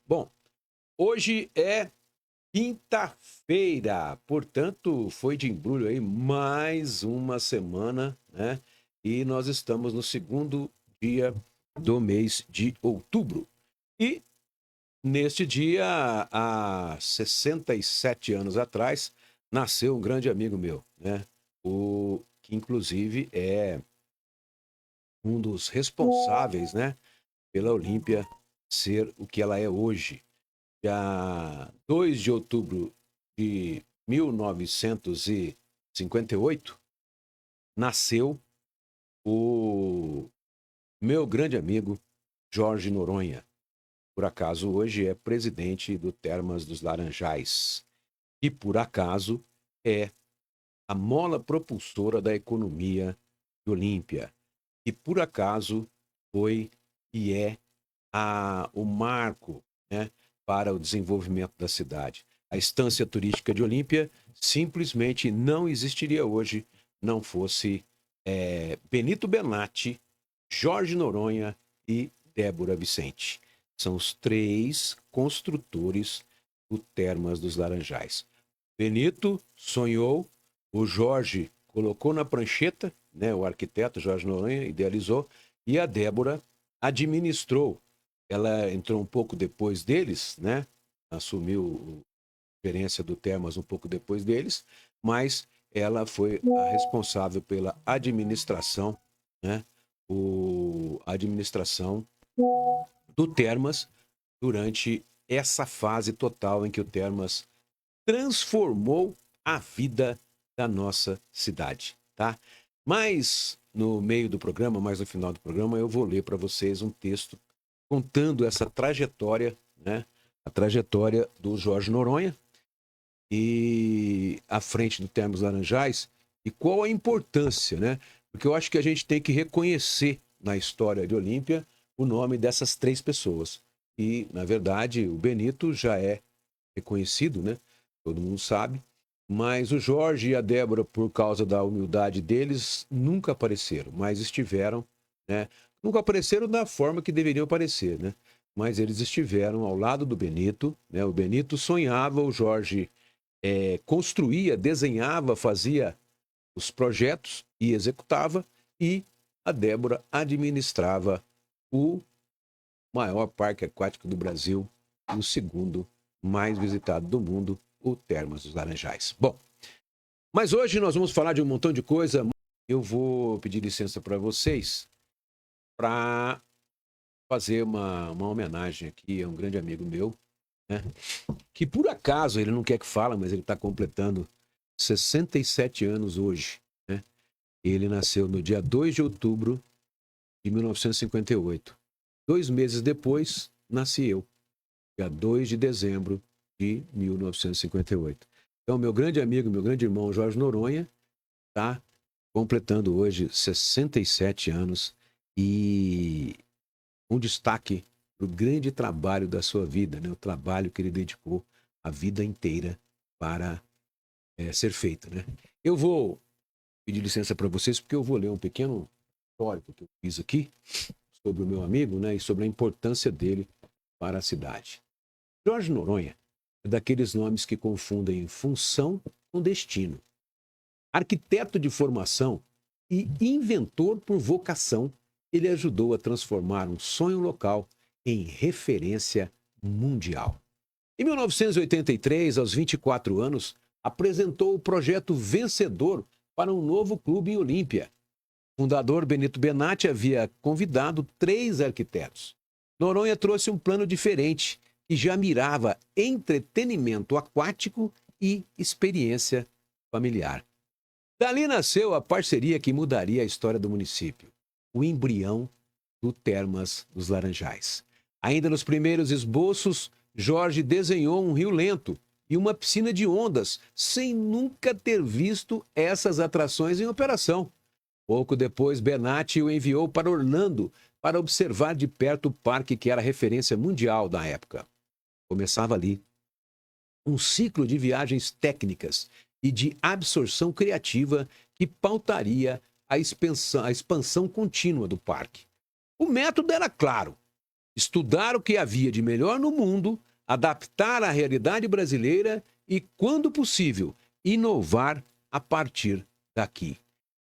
Bom, hoje é quinta-feira, portanto, foi de embrulho aí mais uma semana, né? E nós estamos no segundo dia do mês de outubro. E neste dia, há 67 anos atrás, nasceu um grande amigo meu, né? O que inclusive é um dos responsáveis, né, pela Olímpia ser o que ela é hoje. Dia 2 de outubro de 1958, nasceu o meu grande amigo Jorge Noronha. Por acaso, hoje é presidente do Termas dos Laranjais. E, por acaso, é a mola propulsora da economia de Olímpia. E, por acaso, foi e é o marco, né, para o desenvolvimento da cidade. A estância turística de Olímpia simplesmente não existiria hoje não fosse Benito Benatti, Jorge Noronha e Débora Vicente. São os três construtores do Termas dos Laranjais. Benito sonhou, o Jorge colocou na prancheta, né, o arquiteto Jorge Noronha idealizou, e a Débora administrou. Ela entrou um pouco depois deles, né? Assumiu a gerência do Termas um pouco depois deles, mas ela foi a responsável pela administração, né? A administração do Termas durante essa fase total em que o Termas transformou a vida da nossa cidade, tá? Mas no meio do programa, mais no final do programa, eu vou ler para vocês um texto contando essa trajetória, né? A trajetória do Jorge Noronha e à frente do Termos Laranjais e qual a importância, né? Porque eu acho que a gente tem que reconhecer na história de Olímpia o nome dessas três pessoas. E, na verdade, o Benito já é reconhecido, né? Todo mundo sabe. Mas o Jorge e a Débora, por causa da humildade deles, nunca apareceram, mas estiveram, né? Nunca apareceram da forma que deveriam aparecer, né? Mas eles estiveram ao lado do Benito, né? O Benito sonhava, o Jorge construía, desenhava, fazia os projetos e executava, e a Débora administrava o maior parque aquático do Brasil e o segundo mais visitado do mundo, o Termas dos Laranjais. Bom, mas hoje nós vamos falar de um montão de coisa. Eu vou pedir licença para vocês para fazer uma homenagem aqui a um grande amigo meu, né? Que por acaso ele não quer que fala, mas ele está completando 67 anos hoje, né? Ele nasceu no dia 2 de outubro de 1958. 2 meses depois, nasci eu, dia 2 de dezembro de 1958. Então, meu grande amigo, meu grande irmão Jorge Noronha está completando hoje 67 anos e um destaque para o grande trabalho da sua vida, né? O trabalho que ele dedicou a vida inteira para ser feito, né? Eu vou pedir licença para vocês porque eu vou ler um pequeno histórico que eu fiz aqui sobre o meu amigo, né? E sobre a importância dele para a cidade. Jorge Noronha é daqueles nomes que confundem função com destino. Arquiteto de formação e inventor por vocação, ele ajudou a transformar um sonho local em referência mundial. Em 1983, aos 24 anos, apresentou o projeto vencedor para um novo clube em Olímpia. O fundador Benito Benatti havia convidado 3 arquitetos. Noronha trouxe um plano diferente, que já mirava entretenimento aquático e experiência familiar. Dali nasceu a parceria que mudaria a história do município, o embrião do Termas dos Laranjais. Ainda nos primeiros esboços, Jorge desenhou um rio lento e uma piscina de ondas, sem nunca ter visto essas atrações em operação. Pouco depois, Benatti o enviou para Orlando para observar de perto o parque que era referência mundial da época. Começava ali um ciclo de viagens técnicas e de absorção criativa que pautaria a expansão contínua do parque. O método era claro: estudar o que havia de melhor no mundo, adaptar à realidade brasileira e, quando possível, inovar a partir daqui.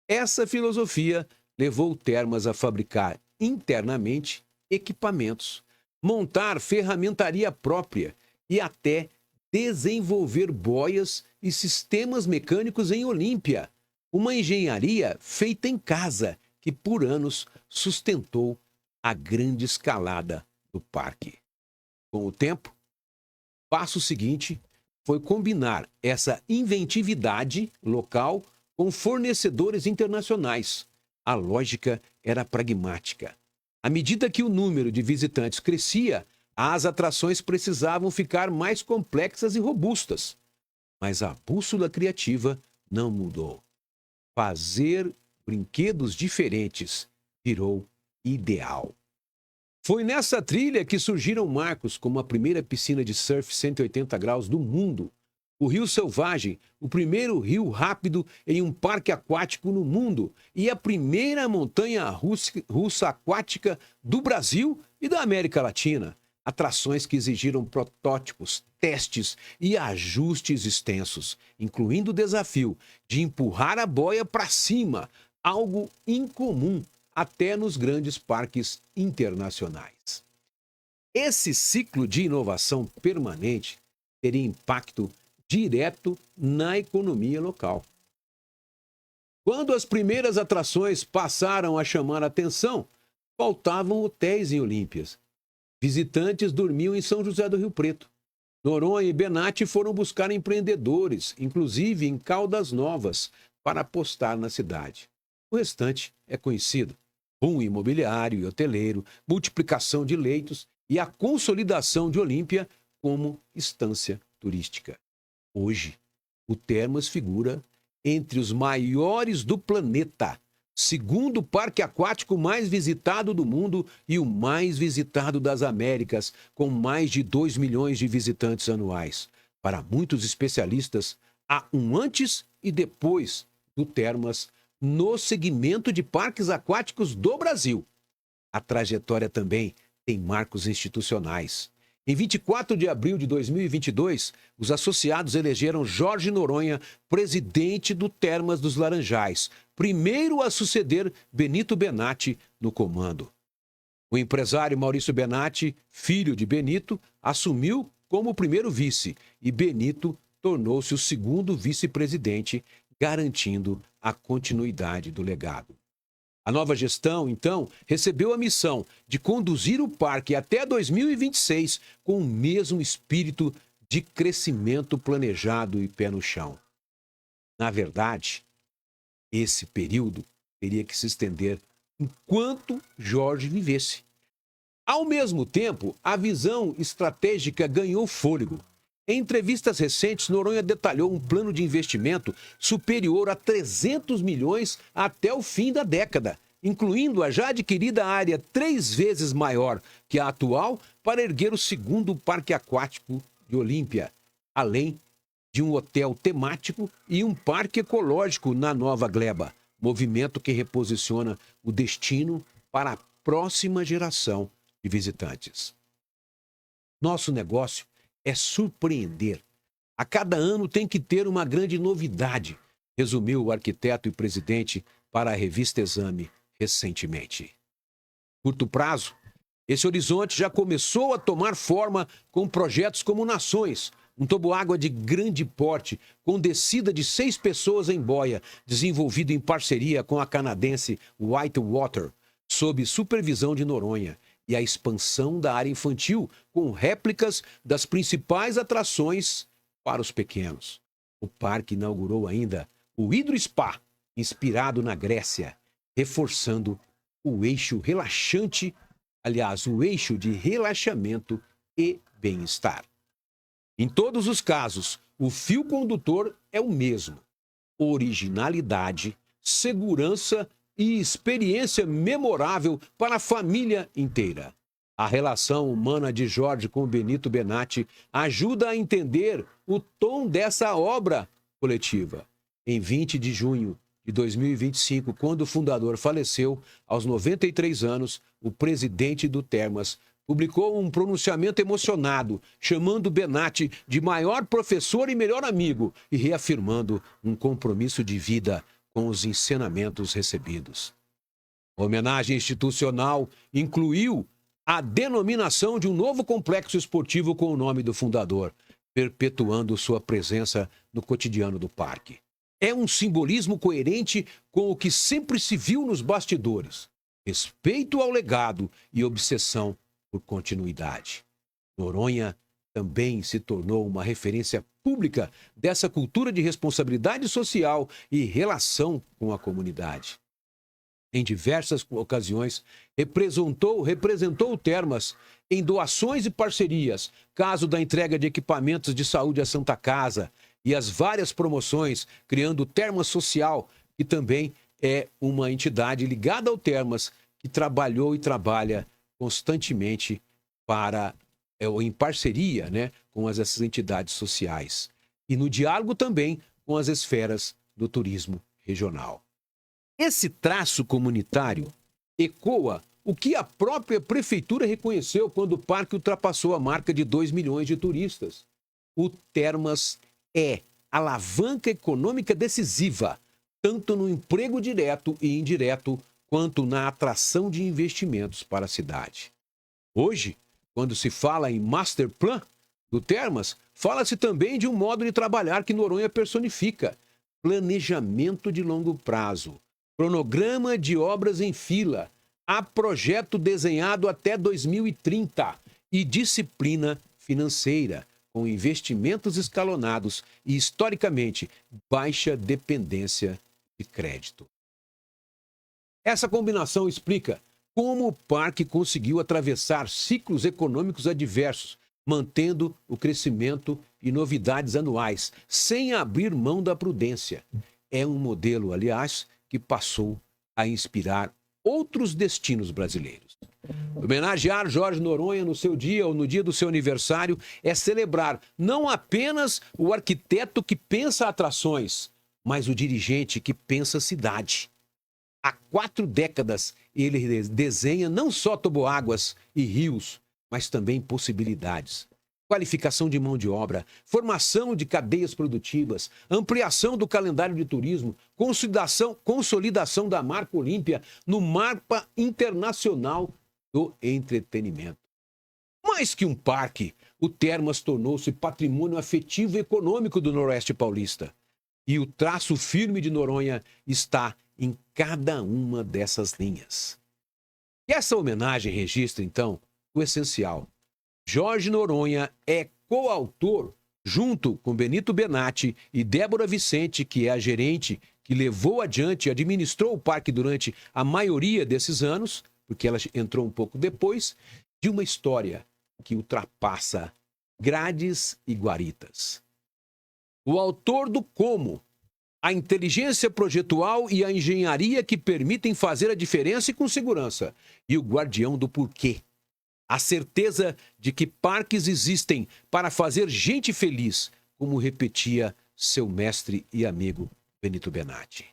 Essa filosofia levou o Termas a fabricar internamente equipamentos, montar ferramentaria própria e até desenvolver boias e sistemas mecânicos em Olímpia, uma engenharia feita em casa que por anos sustentou a grande escalada do parque. Com o tempo, o passo seguinte foi combinar essa inventividade local com fornecedores internacionais. A lógica era pragmática. À medida que o número de visitantes crescia, as atrações precisavam ficar mais complexas e robustas. Mas a bússola criativa não mudou. Fazer brinquedos diferentes virou ideal. Foi nessa trilha que surgiram marcos como a primeira piscina de surf 180 graus do mundo, o Rio Selvagem, o primeiro rio rápido em um parque aquático no mundo e a primeira montanha russa aquática do Brasil e da América Latina. Atrações que exigiram protótipos, testes e ajustes extensos, incluindo o desafio de empurrar a boia para cima, algo incomum até nos grandes parques internacionais. Esse ciclo de inovação permanente teria impacto direto na economia local. Quando as primeiras atrações passaram a chamar a atenção, faltavam hotéis em Olímpias. Visitantes dormiam em São José do Rio Preto. Noronha e Benatti foram buscar empreendedores, inclusive em Caldas Novas, para apostar na cidade. O restante é conhecido. Boom imobiliário e hoteleiro, multiplicação de leitos e a consolidação de Olímpia como estância turística. Hoje, o Termas figura entre os maiores do planeta, segundo parque aquático mais visitado do mundo e o mais visitado das Américas, com mais de 2 milhões de visitantes anuais. Para muitos especialistas, há um antes e depois do Termas no segmento de parques aquáticos do Brasil. A trajetória também tem marcos institucionais. Em 24 de abril de 2022, os associados elegeram Jorge Noronha presidente do Termas dos Laranjais, primeiro a suceder Benito Benatti no comando. O empresário Maurício Benatti, filho de Benito, assumiu como primeiro vice e Benito tornou-se o segundo vice-presidente, garantindo a continuidade do legado. A nova gestão, então, recebeu a missão de conduzir o parque até 2026 com o mesmo espírito de crescimento planejado e pé no chão. Na verdade, esse período teria que se estender enquanto Jorge vivesse. Ao mesmo tempo, a visão estratégica ganhou fôlego. Em entrevistas recentes, Noronha detalhou um plano de investimento superior a 300 milhões até o fim da década, incluindo a já adquirida área 3 vezes maior que a atual para erguer o segundo parque aquático de Olímpia, além de um hotel temático e um parque ecológico na Nova Gleba, movimento que reposiciona o destino para a próxima geração de visitantes. Nosso negócio é surpreender. A cada ano tem que ter uma grande novidade, resumiu o arquiteto e presidente para a revista Exame recentemente. Curto prazo, esse horizonte já começou a tomar forma com projetos como Nações, um toboágua de grande porte, com descida de 6 pessoas em boia, desenvolvido em parceria com a canadense Whitewater, sob supervisão de Noronha, e a expansão da área infantil, com réplicas das principais atrações para os pequenos. O parque inaugurou ainda o Hydro Spa, inspirado na Grécia, reforçando o eixo relaxante, o eixo de relaxamento e bem-estar. Em todos os casos, o fio condutor é o mesmo: originalidade, segurança e experiência memorável para a família inteira. A relação humana de Jorge com Benito Benatti ajuda a entender o tom dessa obra coletiva. Em 20 de junho de 2025, quando o fundador faleceu, aos 93 anos, o presidente do Termas publicou um pronunciamento emocionado, chamando Benatti de maior professor e melhor amigo e reafirmando um compromisso de vida com os ensinamentos recebidos. A homenagem institucional incluiu a denominação de um novo complexo esportivo com o nome do fundador, perpetuando sua presença no cotidiano do parque. É um simbolismo coerente com o que sempre se viu nos bastidores: respeito ao legado e obsessão por continuidade. Noronha também se tornou uma referência pública dessa cultura de responsabilidade social e relação com a comunidade. Em diversas ocasiões, representou o Termas em doações e parcerias, caso da entrega de equipamentos de saúde à Santa Casa e as várias promoções, criando o Termas Social, que também é uma entidade ligada ao Termas, que trabalhou e trabalha constantemente em parceria, né, com essas entidades sociais. E no diálogo também com as esferas do turismo regional. Esse traço comunitário ecoa o que a própria prefeitura reconheceu quando o parque ultrapassou a marca de 2 milhões de turistas. O Termas é alavanca econômica decisiva, tanto no emprego direto e indireto, quanto na atração de investimentos para a cidade. Hoje, quando se fala em Master Plan do Termas, fala-se também de um modo de trabalhar que Noronha personifica: planejamento de longo prazo, cronograma de obras em fila, há projeto desenhado até 2030 e disciplina financeira, com investimentos escalonados e, historicamente, baixa dependência de crédito. Essa combinação explica como o parque conseguiu atravessar ciclos econômicos adversos, mantendo o crescimento e novidades anuais, sem abrir mão da prudência. É um modelo, aliás, que passou a inspirar outros destinos brasileiros. Homenagear Jorge Noronha no seu dia ou no dia do seu aniversário é celebrar não apenas o arquiteto que pensa atrações, mas o dirigente que pensa cidade. Há 4 décadas, ele desenha não só toboáguas e rios, mas também possibilidades. Qualificação de mão de obra, formação de cadeias produtivas, ampliação do calendário de turismo, consolidação da marca Olímpia no mapa internacional do entretenimento. Mais que um parque, o Termas tornou-se patrimônio afetivo e econômico do Noroeste Paulista. E o traço firme de Noronha está em cada uma dessas linhas. E essa homenagem registra, então, o essencial. Jorge Noronha é coautor, junto com Benito Benatti e Débora Vicente, que é a gerente que levou adiante e administrou o parque durante a maioria desses anos, porque ela entrou um pouco depois, de uma história que ultrapassa grades e guaritas. O autor do como, a inteligência projetual e a engenharia que permitem fazer a diferença e com segurança, e o guardião do porquê. A certeza de que parques existem para fazer gente feliz, como repetia seu mestre e amigo Benito Benatti.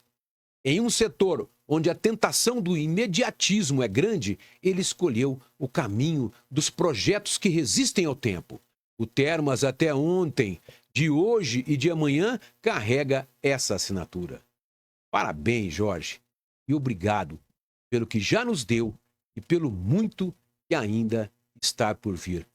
Em um setor onde a tentação do imediatismo é grande, ele escolheu o caminho dos projetos que resistem ao tempo. O Termas, até ontem, de hoje e de amanhã, carrega essa assinatura. Parabéns, Jorge, e obrigado pelo que já nos deu e pelo muito que ainda está por vir.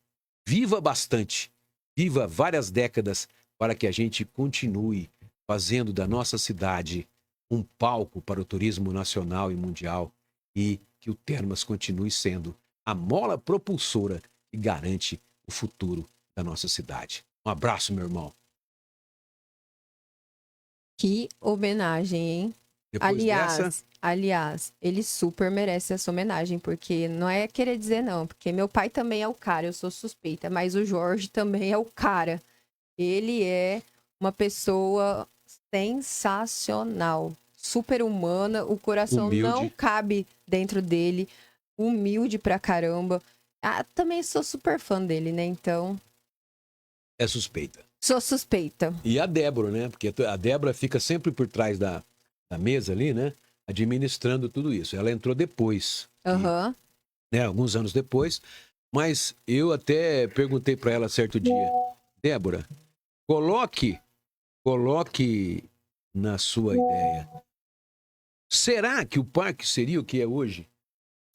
Viva bastante, viva várias décadas para que a gente continue fazendo da nossa cidade um palco para o turismo nacional e mundial e que o Termas continue sendo a mola propulsora que garante o futuro da nossa cidade. Um abraço, meu irmão. Que homenagem, hein? Depois dessa... Aliás, ele super merece essa homenagem, porque não é querer dizer não, porque meu pai também é o cara, eu sou suspeita, mas o Jorge também é o cara. Ele é uma pessoa sensacional, super humana, o coração humilde. Não cabe dentro dele, humilde pra caramba. Ah, também sou super fã dele, né? Então... É suspeita. Sou suspeita. E a Débora, né? Porque a Débora fica sempre por trás da mesa ali, né? Administrando tudo isso. Ela entrou depois. Aham. Né? Alguns anos depois. Mas eu até perguntei para ela certo dia, Débora, coloque na sua ideia. Será que o parque seria o que é hoje?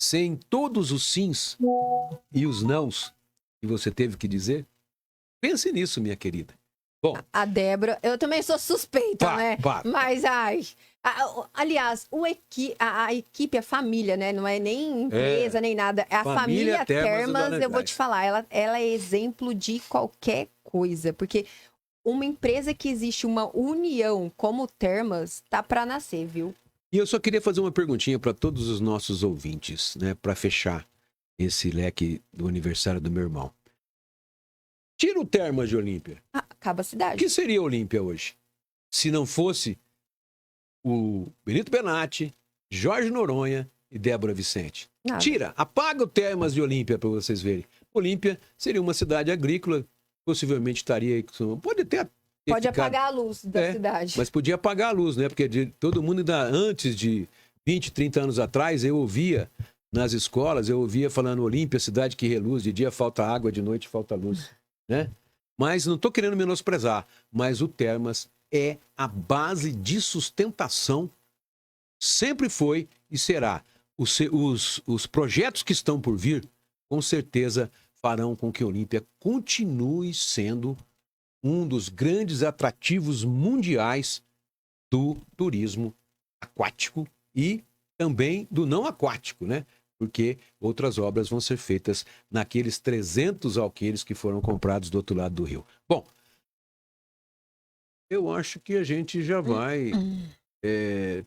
Sem todos os sims e os nãos que você teve que dizer? Pense nisso, minha querida. Bom, A Débora, eu também sou suspeita, né? Mas, aliás, a equipe, a família, né? Não é nem empresa, nem nada. A família Termas, eu vou te falar, ela é exemplo de qualquer coisa. Porque uma empresa que existe uma união como Termas, tá para nascer, viu? E eu só queria fazer uma perguntinha para todos os nossos ouvintes, né? Para fechar esse leque do aniversário do meu irmão. Tira o Termas de Olímpia. Acaba a cidade. O que seria Olímpia hoje? Se não fosse o Benito Benatti, Jorge Noronha e Débora Vicente. Nada. Tira, apaga o Termas de Olímpia para vocês verem. Olímpia seria uma cidade agrícola, possivelmente estaria... Pode até... Pode apagar a luz da cidade. Mas podia apagar a luz, né? Porque todo mundo ainda antes de 20, 30 anos atrás, eu ouvia nas escolas, eu ouvia falando Olímpia, cidade que reluz, de dia falta água, de noite falta luz, né? Mas não estou querendo menosprezar, mas o Termas é a base de sustentação, sempre foi e será. Os projetos que estão por vir, com certeza farão com que a Olímpia continue sendo um dos grandes atrativos mundiais do turismo aquático e também do não aquático, né? Porque outras obras vão ser feitas naqueles 300 alqueires que foram comprados do outro lado do rio. Bom, eu acho que a gente já vai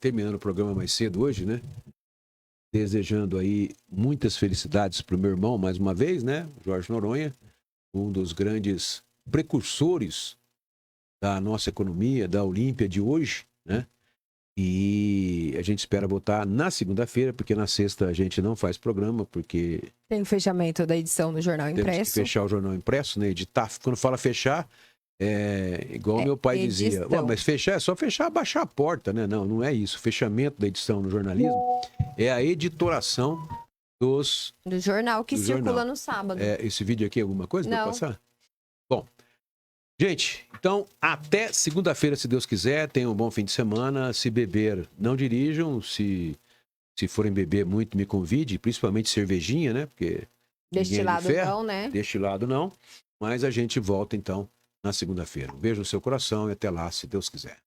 terminando o programa mais cedo hoje, né? Desejando aí muitas felicidades para o meu irmão, mais uma vez, né? Jorge Noronha, um dos grandes precursores da nossa economia, da Olímpia de hoje, né? E a gente espera voltar na segunda-feira, porque na sexta a gente não faz programa, porque... Tem o fechamento da edição do Jornal Impresso. Temos que fechar o Jornal Impresso, né? Editar. Quando fala fechar, igual meu pai dizia, mas fechar é só fechar, baixar a porta, né? Não, não é isso. O fechamento da edição no jornalismo é a editoração do jornal que circula no sábado. Esse vídeo aqui é alguma coisa para não passar? Bom, gente, então até segunda-feira, se Deus quiser. Tenham um bom fim de semana. Se beber, não dirijam. Se forem beber muito, me convide, principalmente cervejinha, né? Porque destilado não, né? Destilado não. Mas a gente volta então na segunda-feira. Um beijo no seu coração e até lá, se Deus quiser.